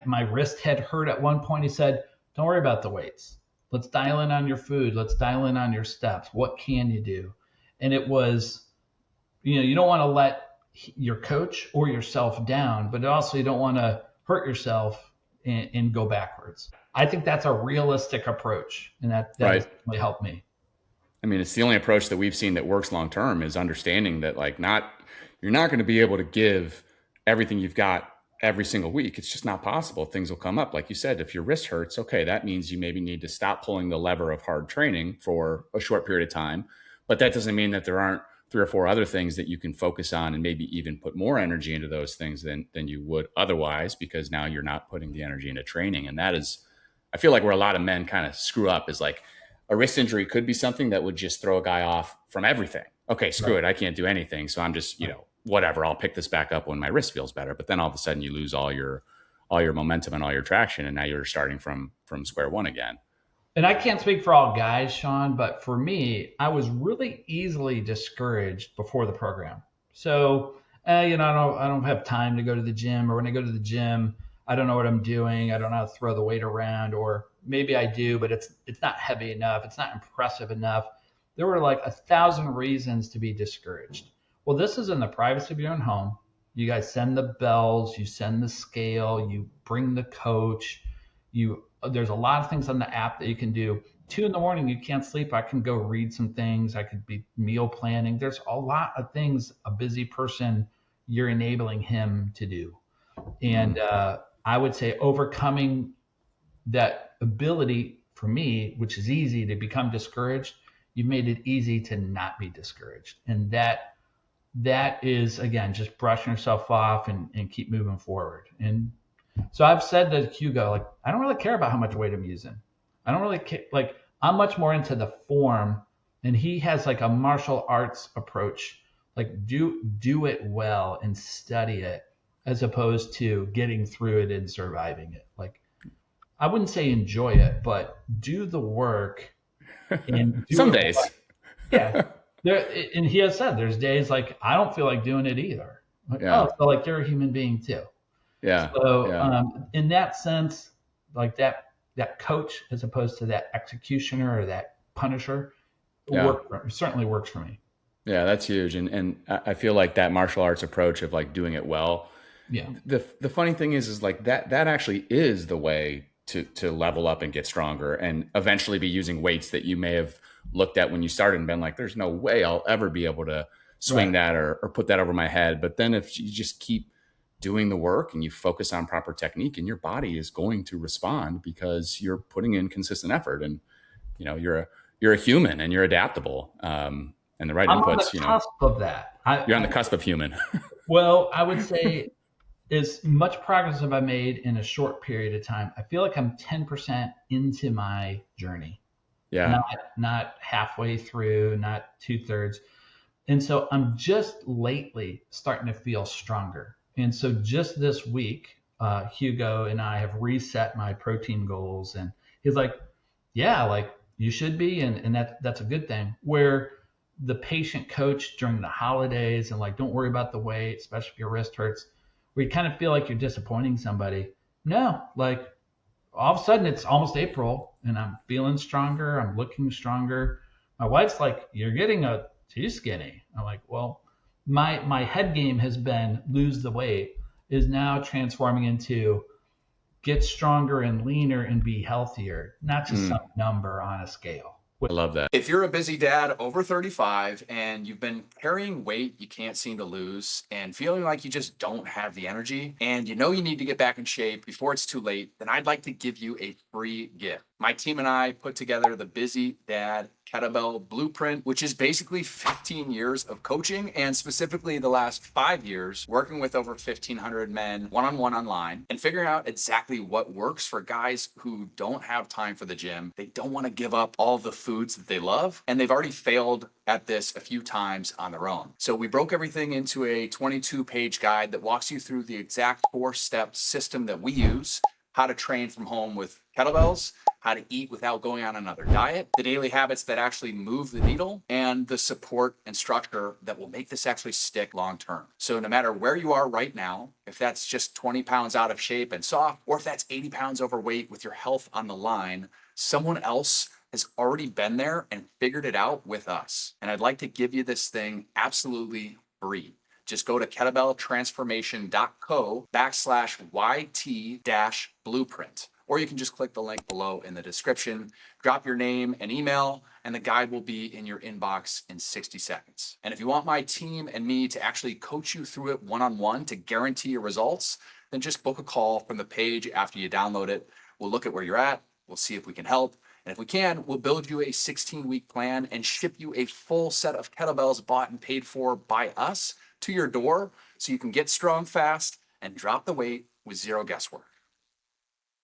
my wrist had hurt at one point. He said, don't worry about the weights. Let's dial in on your food. Let's dial in on your steps. What can you do? And it was, you don't want to let your coach or yourself down, but also you don't want to hurt yourself and go backwards. I think that's a realistic approach, and that Right. has really helped me. I mean, it's the only approach that we've seen that works long term is understanding that you're not going to be able to give everything you've got every single week. It's just not possible. Things will come up. Like you said, if your wrist hurts, okay, that means you maybe need to stop pulling the lever of hard training for a short period of time. But that doesn't mean that there aren't 3 or 4 other things that you can focus on and maybe even put more energy into those things than you would otherwise, because now you're not putting the energy into training. And that is, I feel like where a lot of men kind of screw up is like a wrist injury could be something that would just throw a guy off from everything. Okay, screw it. I can't do anything. So I'm just, whatever, I'll pick this back up when my wrist feels better. But then all of a sudden you lose all your momentum and all your traction. And now you're starting from square one again. And I can't speak for all guys, Sean, but for me, I was really easily discouraged before the program. So, I don't have time to go to the gym, or when I go to the gym, I don't know what I'm doing. I don't know how to throw the weight around, or maybe I do, but it's not heavy enough. It's not impressive enough. There were like 1,000 reasons to be discouraged. Well, this is in the privacy of your own home. You guys send the bells, you send the scale, you bring the coach, there's a lot of things on the app that you can do. 2 a.m, you can't sleep. I can go read some things. I could be meal planning. There's a lot of things a busy person, you're enabling him to do. And I would say overcoming that ability for me, which is easy to become discouraged, you've made it easy to not be discouraged. And that is, again, just brushing yourself off and keep moving forward. And so I've said to Hugo, I don't really care about how much weight I'm using. I don't really care. I'm much more into the form, and he has a martial arts approach. Do it well and study it, as opposed to getting through it and surviving it. I wouldn't say enjoy it, but do the work. And some days. Well. Yeah. And he has said there's days I don't feel like doing it either. So you're a human being too. Yeah. So in that sense, that coach, as opposed to that executioner or that punisher, certainly works for me. Yeah, that's huge. And I feel like that martial arts approach of doing it well. Yeah. The funny thing is that actually is the way to level up and get stronger, and eventually be using weights that you may have looked at when you started and been like, there's no way I'll ever be able to swing that or put that over my head. But then if you just keep doing the work and you focus on proper technique, and your body is going to respond because you're putting in consistent effort, and you're a human and you're adaptable, and the right I'm inputs. On the cusp of that. You're on the cusp of human. Well, I would say as much progress have I made in a short period of time. I feel like I'm 10% into my journey. Yeah. Not halfway through, not 2/3. And so I'm just lately starting to feel stronger. And so just this week, Hugo and I have reset my protein goals, and he's like, yeah, you should be. And that's a good thing. Where the patient coach during the holidays and don't worry about the weight, especially if your wrist hurts, where you kind of feel like you're disappointing somebody. No, all of a sudden it's almost April and I'm feeling stronger. I'm looking stronger. My wife's like, you're getting too skinny. I'm like, well, my head game has been lose the weight, is now transforming into get stronger and leaner and be healthier, not just some number on a scale. I love that. If you're a busy dad over 35 and you've been carrying weight you can't seem to lose and feeling like you just don't have the energy, and you need to get back in shape before it's too late, then I'd like to give you a free gift. My team and I put together the Busy Dad Kettlebell Blueprint, which is basically 15 years of coaching, and specifically the last 5 years working with over 1,500 men one-on-one online and figuring out exactly what works for guys who don't have time for the gym. They don't want to give up all the foods that they love, and they've already failed at this a few times on their own. So we broke everything into a 22-page guide that walks you through the exact 4-step system that we use, how to train from home with kettlebells, how to eat without going on another diet, the daily habits that actually move the needle, and the support and structure that will make this actually stick long term. So no matter where you are right now, if that's just 20 pounds out of shape and soft, or if that's 80 pounds overweight with your health on the line, someone else has already been there and figured it out with us. And I'd like to give you this thing absolutely free. Just go to kettlebelltransformation.co/YT-blueprint. Or you can just click the link below in the description, drop your name and email, and the guide will be in your inbox in 60 seconds. And if you want my team and me to actually coach you through it one-on-one to guarantee your results, then just book a call from the page after you download it. We'll look at where you're at. We'll see if we can help. And if we can, we'll build you a 16-week plan and ship you a full set of kettlebells bought and paid for by us to your door so you can get strong fast and drop the weight with zero guesswork.